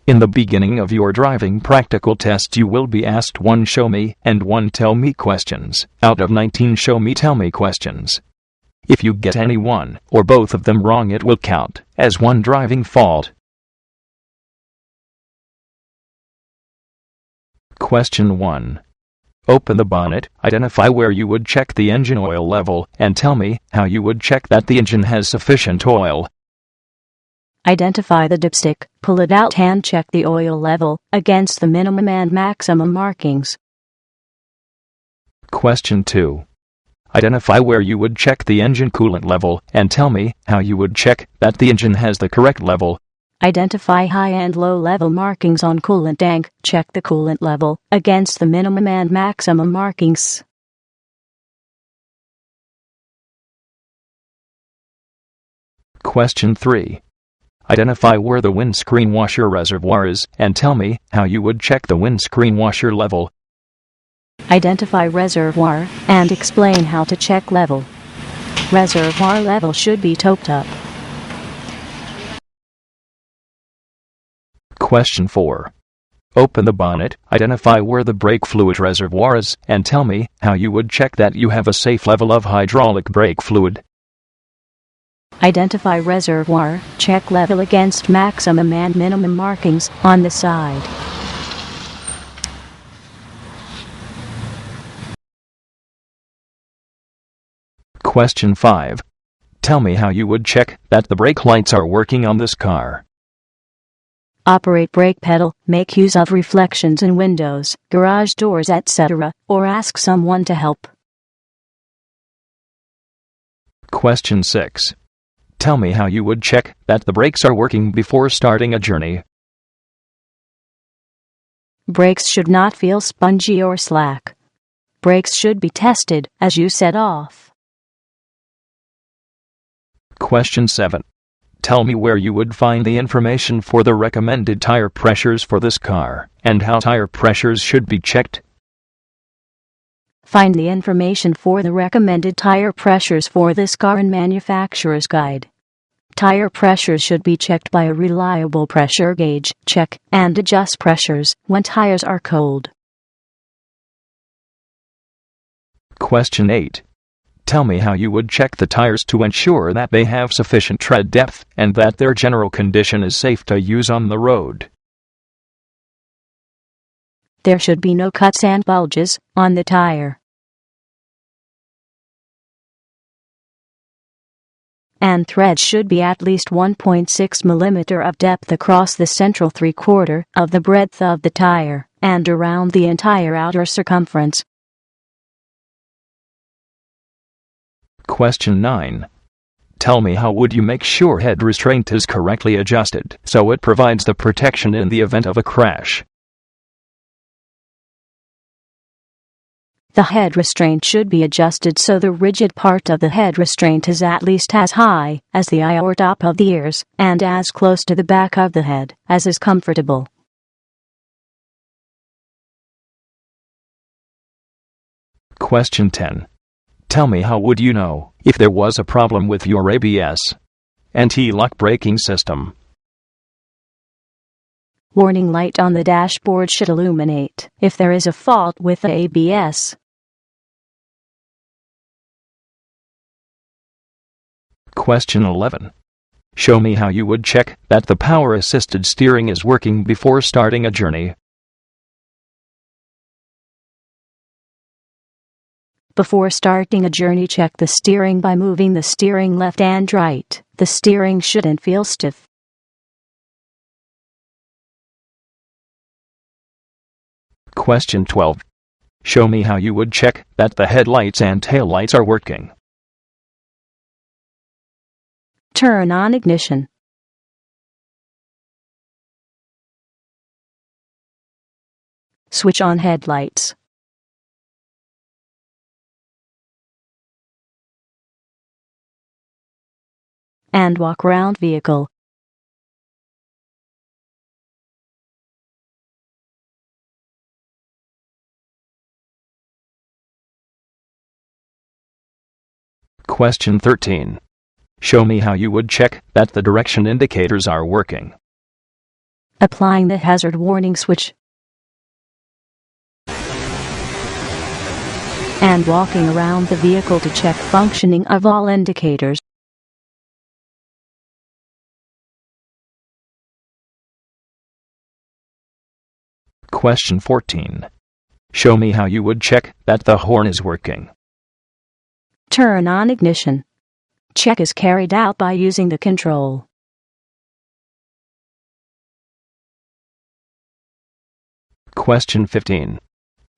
In the beginning of your driving practical test, you will be asked 1 show me and 1 tell me questions out of 19 show me tell me questions. If you get any one or both of them wrong, it will count as 1 driving fault. Question 1. Open the bonnet, identify where you would check the engine oil level, and tell me how you would check that the engine has sufficient oil. Identify the dipstick, pull it out and check the oil level against the minimum and maximum markings. Question 2. Identify where you would check the engine coolant level, and tell me how you would check that the engine has the correct level. Identify high and low level markings on coolant tank, check the coolant level against the minimum and maximum markings. Question 3. Identify where the windscreen washer reservoir is, and tell me how you would check the windscreen washer level. Identify reservoir and explain how to check level. Reservoir level should be topped up. Question 4. Open the bonnet, identify where the brake fluid reservoir is, and tell me how you would check that you have a safe level of hydraulic brake fluid. Identify reservoir, check level against maximum and minimum markings on the side. Question 5. Tell me how you would check that the brake lights are working on this car. Operate brake pedal, make use of reflections in windows, garage doors, etc., or ask someone to help. Question 6. Tell me how you would check that the brakes are working before starting a journey. Brakes should not feel spongy or slack. Brakes should be tested as you set off. Question 7. Tell me where you would find the information for the recommended tire pressures for this car, and how tire pressures should be checked. Find the information for the recommended tire pressures for this car in manufacturer's guide. Tire pressures should be checked by a reliable pressure gauge. Check and adjust pressures when tires are cold. Question 8. Tell me how you would check the tires to ensure that they have sufficient tread depth and that their general condition is safe to use on the road. There should be no cuts and bulges on the tire. And threads should be at least 1.6 mm of depth across the central 3/4 of the breadth of the tire and around the entire outer circumference. Question 9. Tell me how would you make sure head restraint is correctly adjusted so it provides the protection in the event of a crash. The head restraint should be adjusted so the rigid part of the head restraint is at least as high as the eye or top of the ears and as close to the back of the head as is comfortable. Question 10. Tell me how would you know if there was a problem with your ABS anti-lock braking system. Warning light on the dashboard should illuminate if there is a fault with the ABS. Question 11. Show me how you would check that the power-assisted steering is working before starting a journey. Before starting a journey, check the steering by moving the steering left and right. The steering shouldn't feel stiff. Question 12. Show me how you would check that the headlights and taillights are working. Turn on ignition. Switch on headlights. And walk around vehicle. Question 13. Show me how you would check that the direction indicators are working. Applying the hazard warning switch. And walking around the vehicle to check functioning of all indicators. Question 14. Show me how you would check that the horn is working. Turn on ignition. Check is carried out by using the control. Question 15.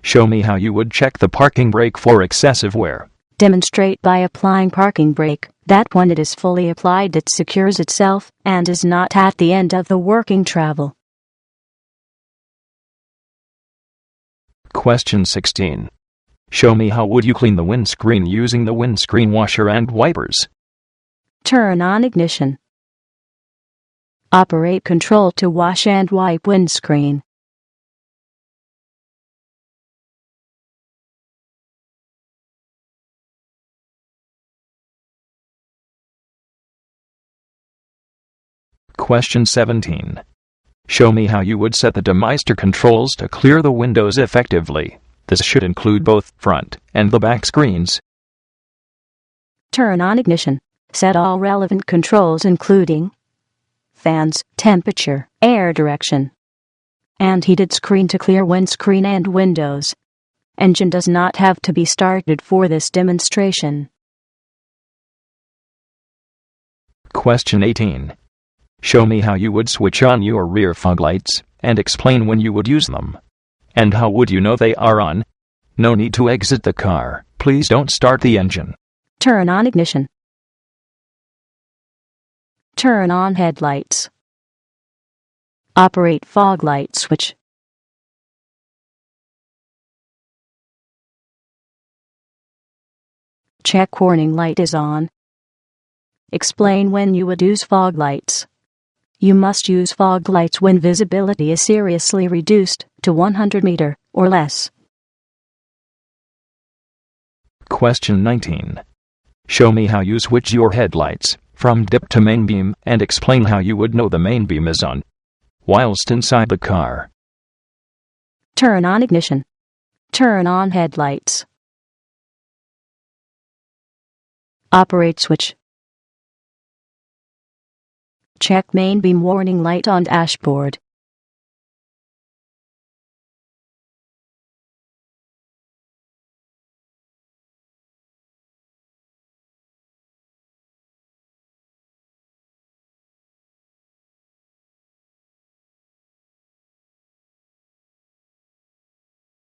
Show me how you would check the parking brake for excessive wear. Demonstrate by applying parking brake, that when it is fully applied it secures itself and is not at the end of the working travel. Question 16. Show me how would you clean the windscreen using the windscreen washer and wipers. Turn on ignition. Operate control to wash and wipe windscreen. Question 17. Show me how you would set the demister controls to clear the windows effectively. This should include both front and the back screens. Turn on ignition. Set all relevant controls including fans, temperature, air direction, and heated screen to clear windscreen and windows. Engine does not have to be started for this demonstration. Question 18. Show me how you would switch on your rear fog lights and explain when you would use them. And how would you know they are on? No need to exit the car. Please don't start the engine. Turn on ignition. Turn on headlights. Operate fog light switch. Check warning light is on. Explain when you would use fog lights. You must use fog lights when visibility is seriously reduced to 100 meters or less. Question 19. Show me how you switch your headlights from dip to main beam and explain how you would know the main beam is on whilst inside the car. Turn on ignition. Turn on headlights. Operate switch. Check main beam warning light on dashboard.